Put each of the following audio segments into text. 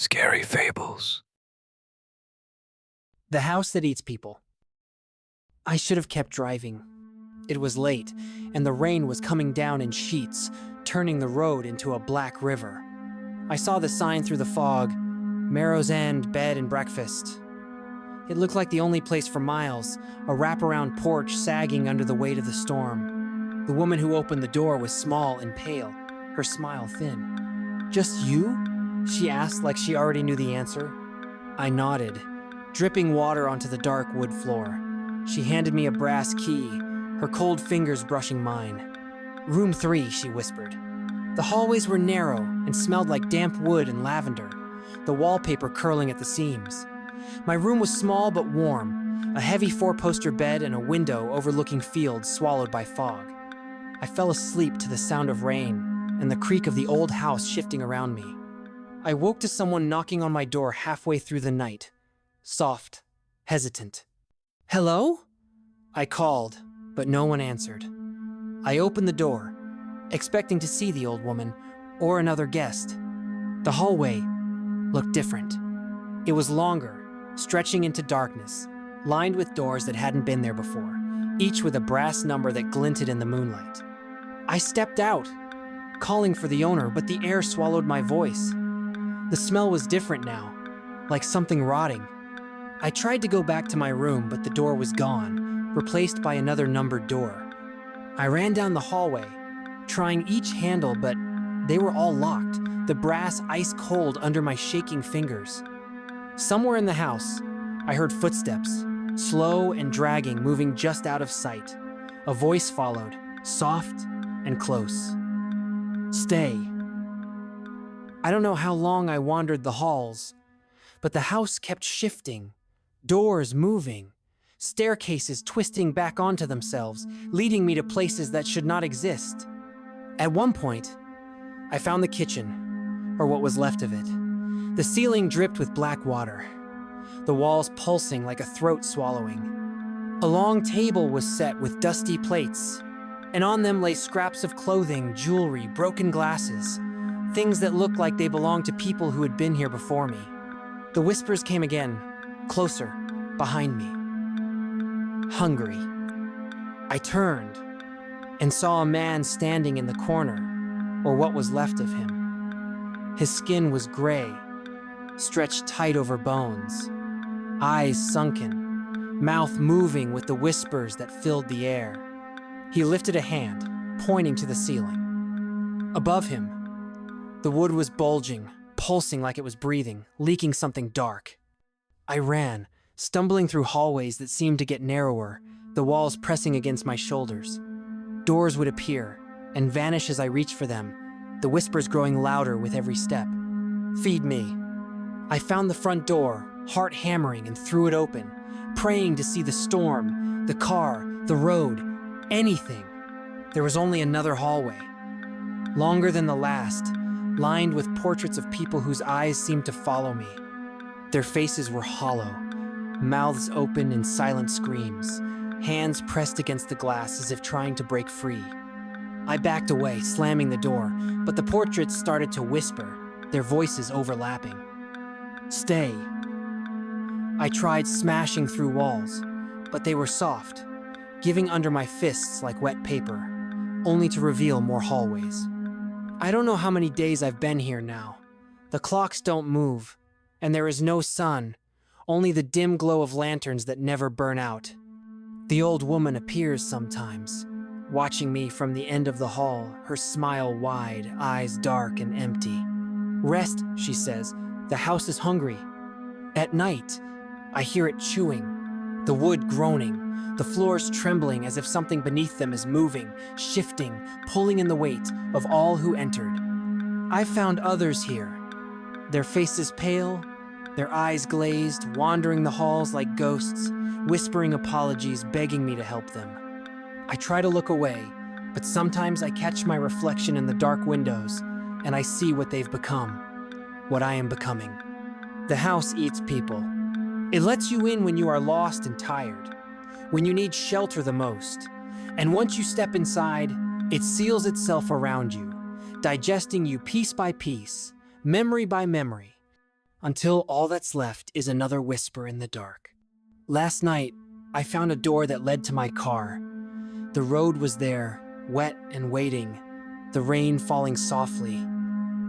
Scary Fables. The house that eats people. I should have kept driving. It was late, and the rain was coming down in sheets, turning the road into a black river. I saw the sign through the fog, Marrow's End Bed and Breakfast. It looked like the only place for miles, a wraparound porch sagging under the weight of the storm. The woman who opened the door was small and pale, her smile thin. "Just you?" she asked like she already knew the answer. I nodded, dripping water onto the dark wood floor. She handed me a brass key, her cold fingers brushing mine. "Room 3, she whispered. The hallways were narrow and smelled like damp wood and lavender, the wallpaper curling at the seams. My room was small but warm, a heavy 4-poster bed and a window overlooking fields swallowed by fog. I fell asleep to the sound of rain and the creak of the old house shifting around me. I woke to someone knocking on my door halfway through the night, soft, hesitant. "Hello?" I called, but no one answered. I opened the door, expecting to see the old woman or another guest. The hallway looked different. It was longer, stretching into darkness, lined with doors that hadn't been there before, each with a brass number that glinted in the moonlight. I stepped out, calling for the owner, but the air swallowed my voice. The smell was different now, like something rotting. I tried to go back to my room, but the door was gone, replaced by another numbered door. I ran down the hallway, trying each handle, but they were all locked, the brass ice cold under my shaking fingers. Somewhere in the house, I heard footsteps, slow and dragging, moving just out of sight. A voice followed, soft and close. "Stay." I don't know how long I wandered the halls, but the house kept shifting, doors moving, staircases twisting back onto themselves, leading me to places that should not exist. At one point, I found the kitchen, or what was left of it. The ceiling dripped with black water, the walls pulsing like a throat swallowing. A long table was set with dusty plates, and on them lay scraps of clothing, jewelry, broken glasses, things that looked like they belonged to people who had been here before me. The whispers came again, closer, behind me. Hungry. I turned and saw a man standing in the corner, or what was left of him. His skin was gray, stretched tight over bones, eyes sunken, mouth moving with the whispers that filled the air. He lifted a hand, pointing to the ceiling. Above him, the wood was bulging, pulsing like it was breathing, leaking something dark. I ran, stumbling through hallways that seemed to get narrower, the walls pressing against my shoulders. Doors would appear and vanish as I reached for them, the whispers growing louder with every step. "Feed me." I found the front door, heart hammering, and threw it open, praying to see the storm, the car, the road, anything. There was only another hallway, longer than the last, lined with portraits of people whose eyes seemed to follow me. Their faces were hollow, mouths open in silent screams, hands pressed against the glass as if trying to break free. I backed away, slamming the door, but the portraits started to whisper, their voices overlapping. "Stay." I tried smashing through walls, but they were soft, giving under my fists like wet paper, only to reveal more hallways. I don't know how many days I've been here now. The clocks don't move, and there is no sun, only the dim glow of lanterns that never burn out. The old woman appears sometimes, watching me from the end of the hall, her smile wide, eyes dark and empty. "Rest," she says, "the house is hungry." At night, I hear it chewing, the wood groaning, the floors trembling as if something beneath them is moving, shifting, pulling in the weight of all who entered. I've found others here, their faces pale, their eyes glazed, wandering the halls like ghosts, whispering apologies, begging me to help them. I try to look away, but sometimes I catch my reflection in the dark windows, and I see what they've become, what I am becoming. The house eats people. It lets you in when you are lost and tired, when you need shelter the most. And once you step inside, it seals itself around you, digesting you piece by piece, memory by memory, until all that's left is another whisper in the dark. Last night, I found a door that led to my car. The road was there, wet and waiting, the rain falling softly.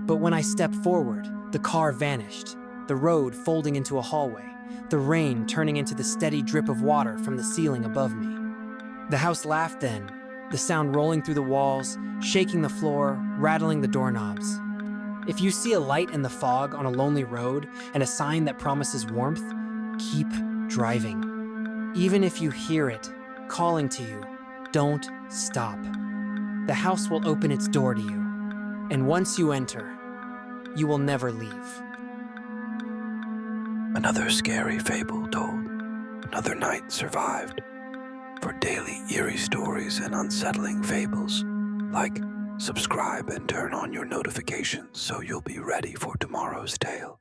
But when I stepped forward, the car vanished, the road folding into a hallway, the rain turning into the steady drip of water from the ceiling above me. The house laughed then, the sound rolling through the walls, shaking the floor, rattling the doorknobs. If you see a light in the fog on a lonely road and a sign that promises warmth, keep driving. Even if you hear it calling to you, don't stop. The house will open its door to you, and once you enter, you will never leave. Another scary fable told, another night survived. For daily eerie stories and unsettling fables, like, subscribe, and turn on your notifications so you'll be ready for tomorrow's tale.